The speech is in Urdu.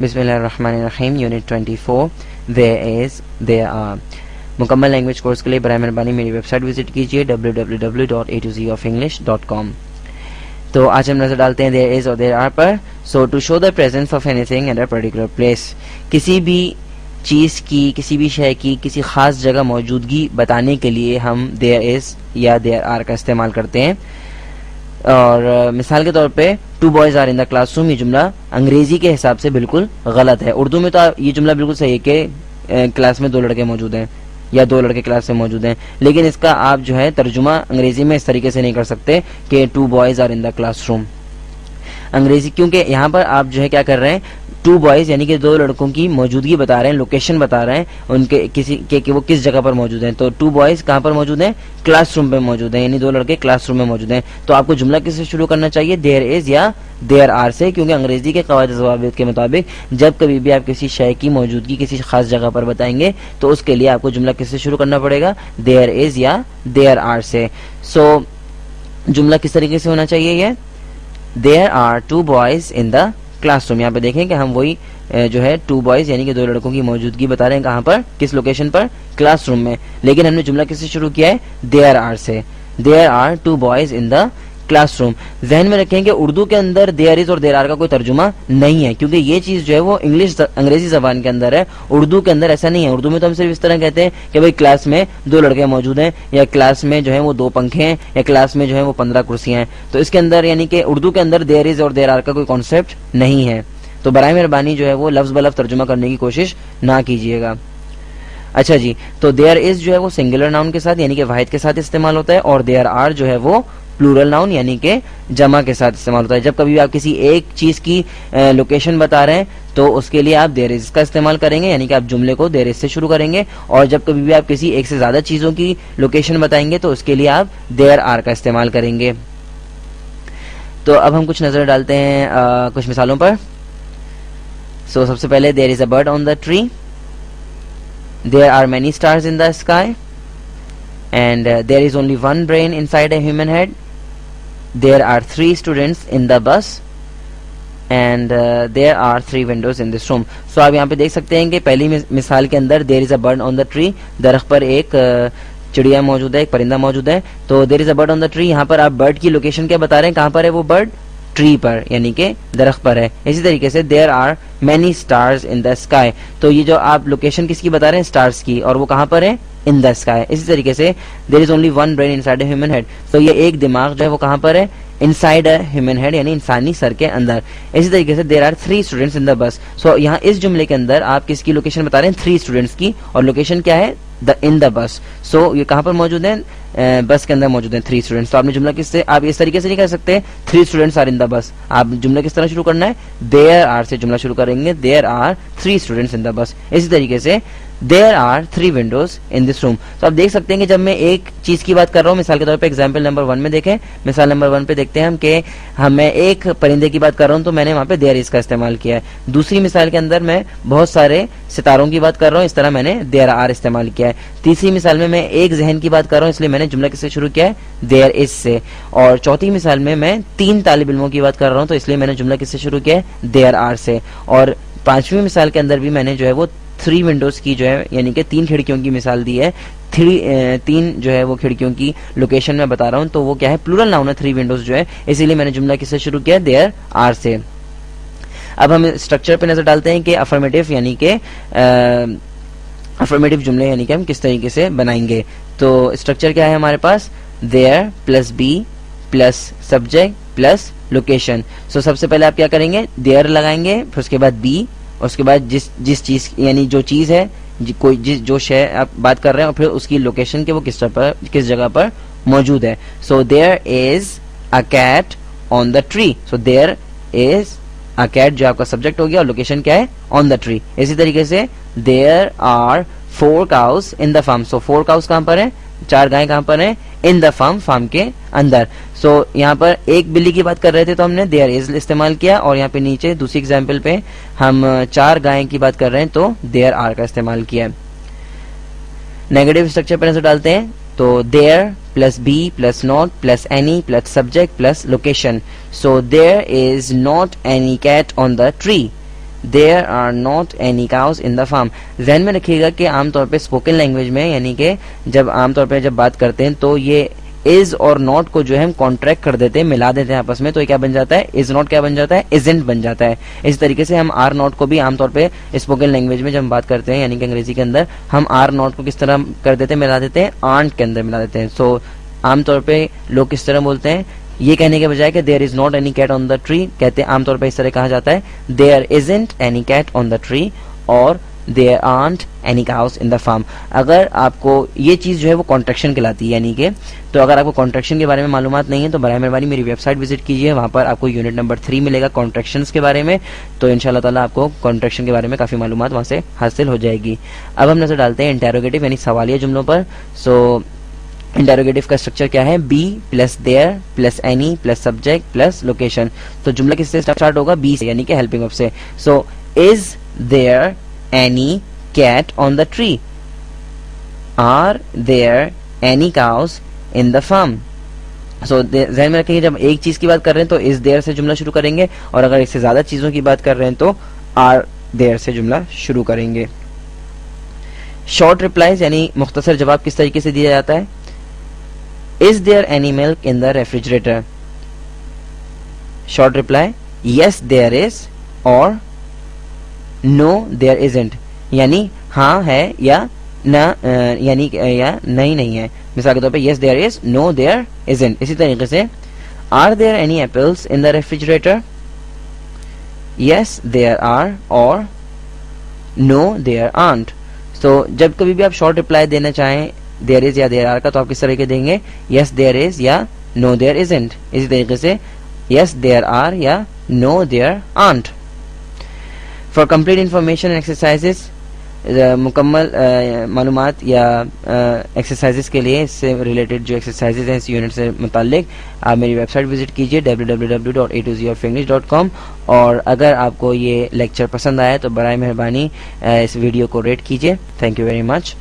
بسم اللہ الرحمن الرحیم. Unit 24 there are. مکمل لینگویج کورس کے لیے برائے مہربانی میری ویب سائٹ وزٹ کیجیے www.a2zoffenglish.com. تو آج ہم نظر ڈالتے ہیں there is اور there are per. So to show the presence of anything at a particular place, کسی بھی چیز کی, کسی بھی شے کی کسی خاص جگہ موجودگی بتانے کے لیے ہم there is یا there are کا استعمال کرتے ہیں. اور مثال کے طور پہ two boys are in the classroom, یہ جملہ انگریزی کے حساب سے بالکل غلط ہے. اردو میں تو یہ جملہ بالکل صحیح ہے کہ کلاس میں 2 لڑکے موجود ہیں یا 2 لڑکے کلاس میں موجود ہیں, لیکن اس کا آپ جو ہے ترجمہ انگریزی میں اس طریقے سے نہیں کر سکتے کہ two boys are in the classroom انگریزی, کیونکہ یہاں پر آپ جو ہے کیا کر رہے ہیں, 2 بوائز یعنی کہ 2 لڑکوں کی موجودگی بتا رہے ہیں, لوکیشن بتا رہے ہیں ان کے کسی کہ وہ کس جگہ پر موجود ہیں. تو 2 بوائز کہاں پر موجود ہیں, کلاس روم پہ موجود ہیں, یعنی 2 لڑکے کلاس روم میں موجود ہیں. تو آپ کو جملہ کس سے شروع کرنا چاہیے, دیر از یا دیر آر سے, کیونکہ انگریزی کے قواعد ضوابط کے مطابق جب کبھی بھی آپ کسی شے کی موجودگی کسی خاص جگہ پر بتائیں گے تو اس کے لیے آپ کو جملہ کس سے شروع کرنا پڑے گا, دیر از یا دیر آر سے. سو جملہ کس طریقے سے ہونا چاہیے, یہ there are 2 boys in the classroom. یہاں پہ دیکھیں کہ ہم وہی جو ہے 2 بوائز یعنی کہ 2 لڑکوں کی موجودگی بتا رہے ہیں, کہاں پر, کس لوکیشن پر, کلاس روم میں, لیکن ہم نے جملہ کس سے شروع کیا ہے, دیر آر سے. There are 2 boys in the classroom. ذہن میں رکھیں کہ اردو کے اندر دیر از اور دیر آر کا کوئی ترجمہ نہیں ہے, کیونکہ یہ چیز جو ہے وہ انگریزی زبان کے اندر ہے, اردو کے اندر ایسا نہیں ہے. اردو میں تو ہم صرف اس طرح کہتے ہیں کہ بھائی کلاس میں 2 لڑکے موجود ہیں, یا کلاس میں جو ہے وہ 2 پنکھے ہیں, یا کلاس میں جو ہے وہ 15 کرسیاں ہیں. تو اس کے اندر یعنی کہ اردو کے اندر دیر از اور دیر آر کا کوئی کانسیپٹ نہیں ہے. تو برائے مہربانی جو ہے وہ لفظ بلفظ ترجمہ کرنے کی کوشش نہ کیجیے گا. اچھا جی, تو دیر از جو ہے وہ سنگولر ناؤن کے ساتھ یعنی کہ واحد کے ساتھ استعمال ہوتا ہے, اور دیر آر جو ہے وہ پلورل ناؤن یعنی کہ جمع کے ساتھ استعمال ہوتا ہے. جب کبھی آپ کسی ایک چیز کی لوکیشن بتا رہے ہیں تو اس کے لیے آپ دیر از کا استعمال کریں گے, یعنی کہ آپ جملے کو دیر از سے شروع کریں گے. اور جب کبھی بھی آپ کسی ایک سے زیادہ چیزوں کی لوکیشن بتائیں گے تو اس کے لیے آپ دیر آر کا استعمال کریں گے. تو اب ہم کچھ نظر ڈالتے ہیں کچھ مثالوں پر. سو سب سے پہلے there is a bird on the tree, there are many stars in the sky, and there is only one brain inside a human head, there are 3 students in the bus, and there are 3 windows in this room. So آپ یہاں پہ دیکھ سکتے ہیں کہ پہلی مثال کے اندر there is a bird on the tree, درخت پر ایک چڑیا موجود ہے, ایک پرندہ موجود ہے. تو there is a bird on the tree, یہاں پر آپ برڈ کی لوکیشن کیا بتا رہے ہیں, کہاں پر ہے وہ برڈ, ٹری پر یعنی کہ درخت پر ہے. اسی طریقے سے there are many stars in the sky, تو یہ جو آپ لوکیشن کس کی بتا رہے ہیں, سٹارز کی, اور وہ کہاں پر ہے, in the sky. اسی طریقے سے there is only one brain inside a human head, تو یہ ایک دماغ جو ہے وہ کہاں پر ہے, inside a human head یعنی انسانی سر کے اندر. اسی طریقے سے there are 3 students in the bus. سو یہاں اس جملے کے اندر آپ کس کی لوکیشن بتا رہے ہیں, 3 اسٹوڈنٹس کی, اور لوکیشن کیا ہے, in the bus. سو یہ کہاں پر موجود ہیں, بس کے اندر موجود ہیں 3 اسٹوڈنٹس. تو آپ نے جملہ کس سے, آپ اس طریقے سے نہیں کر سکتے 3 اسٹوڈنٹس آر ان دا بس. آپ جملہ کس طرح شروع کرنا ہے, there are سے جملہ شروع کریں گے, there are 3 students in the bus. اسی طریقے سے there are 3 windows in this room. تو آپ دیکھ سکتے ہیں کہ جب میں ایک چیز کی بات کر رہا ہوں, مثال کے طور پہ ایگزامپل نمبر 1 میں دیکھیں, مثال نمبر 1 پہ دیکھتے ہیں ہم کہ میں ایک پرندے کی بات کر رہا ہوں تو میں نے وہاں پہ there is کا استعمال کیا ہے. دوسری مثال کے اندر میں بہت سارے ستاروں کی بات کر رہا ہوں, اس طرح میں نے there are استعمال کیا ہے. تیسری مثال میں ایک ذہن کی بات کر رہا ہوں, اس لیے میں نے جملہ کس سے شروع کیا ہے, there is سے. اور چوتھی مثال میں 3 طالب علموں کی بات کر رہا ہوں تو اس لیے میں نے جملہ کس سے شروع کیا ہے, there are سے. اور 5ویں مثال کے اندر بھی میں نے جو ہے وہ 3 ونڈوز کی جو ہے یعنی کہ 3 کھڑکیوں کی مثال دی ہے. 3 جو ہے وہ کھڑکیوں کی لوکیشن میں بتا رہا ہوں, تو وہ کیا ہے, پلورل ناؤن ہے 3 ونڈوز جو ہے, اسی لیے میں نے جملہ کس سے شروع کیا, there are سے. اب ہم اسٹرکچر پہ نظر ڈالتے ہیں کہ افرمیٹیو یعنی کہ افرمیٹیو جملے یعنی کہ ہم کس طریقے سے بنائیں گے. تو اسٹرکچر کیا ہے ہمارے پاس, there plus be plus subject plus location. So سب سے پہلے آپ کیا کریں گے, there لگائیں گے, پھر اس کے بعد بی, اس کے بعد جس چیز یعنی جو چیز ہے, کوئی جو شے آپ بات کر رہے ہیں, اور پھر اس کی لوکیشن کے وہ کس جگہ پر موجود ہے. سو there is a cat on the tree. So there is a cat جو آپ کا سبجیکٹ ہو گیا, اور لوکیشن کیا ہے, on the tree. اسی طریقے سے there are 4 cows in the farm. So 4 cows کہاں پر ہیں, 4 گائیں کہاں پر ہیں, in the farm, فارم کے اندر. سو یہاں پر ایک بلی کی بات کر رہے تھے تو ہم نے there is استعمال کیا, اور یہاں پہ نیچے دوسری ایگزامپل پہ ہم 4 گائیں کی بات کر رہے ہیں تو there are کا استعمال کیا. نیگیٹو اسٹرکچر پہ نظر ڈالتے ہیں, تو there plus be plus not plus any plus subject plus location. So there is not any cat on the tree. there are not any cows in the farm. ذہن میں رکھیے گا کہ عام طور پہ اسپوکن لینگویج میں یعنی کہ جب عام طور پہ جب بات کرتے ہیں تو یہ از اور ناٹ کو جو ہے ہم کانٹریکٹ کر دیتے ہیں, ملا دیتے ہیں آپس میں, تو یہ کیا بن جاتا ہے, از ناٹ کیا بن جاتا ہے, ازنٹ بن جاتا ہے. اسی طریقے سے ہم آر ناٹ کو بھی عام طور پہ اسپوکن لینگویج میں جب ہم بات کرتے ہیں یعنی کہ انگریزی کے اندر ہم آر ناٹ کو کس طرح کر دیتے ہیں, ملا دیتے ہیں آنٹ کے اندر ملا دیتے ہیں. سو عام طور پہ لوگ کس طرح بولتے ہیں, یہ کہنے کے بجائے کہ there is not any cat on the tree, کہتے ہیں عام طور پہ اس طرح کہا جاتا ہے there isn't any cat on the tree اور there aren't any cows in the farm. اگر آپ کو یہ چیز جو ہے وہ کانٹریکشن کہلاتی ہے, یعنی کہ تو اگر آپ کو کانٹریکشن کے بارے میں معلومات نہیں ہے تو برائے مہربانی میری ویب سائٹ وزٹ کیجیے, وہاں پر آپ کو یونٹ نمبر 3 ملے گا کانٹریکشنز کے بارے میں, تو ان شاء اللہ تعالیٰ آپ کو کانٹریکشن کے بارے میں کافی معلومات وہاں سے حاصل ہو جائے گی. اب ہم نظر ڈالتے ہیں انٹیروگیٹو یعنی سوالیہ جملوں پر. سو انٹیروگیٹو کا اسٹرکچر کیا ہے, be plus there plus any plus subject plus location. تو جملہ کس سے اسٹارٹ ہوگا, بی سے یعنی کہ ہیلپنگ ورب سے. So is there any cat on the tree, are there any cows in the farm. so ذہن میں رکھیں کہ جب ایک چیز کی بات کر رہے ہیں تو is there سے جملہ شروع کریں گے, اور اگر اس سے زیادہ چیزوں کی بات کر رہے ہیں تو are there سے جملہ شروع کریں گے. شارٹ ریپلائز یعنی مختصر جواب کس طریقے سے دیا جاتا ہے, is there any milk in the refrigerator. Short reply yes there is اور no there isn't, یعنی ہاں ہے یا نہ یعنی یا نہیں ہے. مثال کے طور پہ yes there is, no there isn't. اسی طریقے سے are there any apples in the refrigerator. yes there are اور no there aren't. so جب کبھی بھی آپ شارٹ ریپلائی دینا چاہیں there is یا there are کا تو آپ کس طرح کے دیں گے, yes there is یا no there isn't. اسی طریقے سے yes there are یا no there aren't. for complete information and exercises, مکمل معلومات یا ایکسرسائزز کے لیے اس سے ریلیٹڈ جو ایکسرسائزز ہیں اس یونٹ سے متعلق, آپ میری ویب سائٹ وزٹ کیجیے www.a2zofinglish.com. اور اگر آپ کو یہ لیکچر پسند آیا تو برائے مہربانی اس ویڈیو کو ریٹ کیجیے. Thank you very much.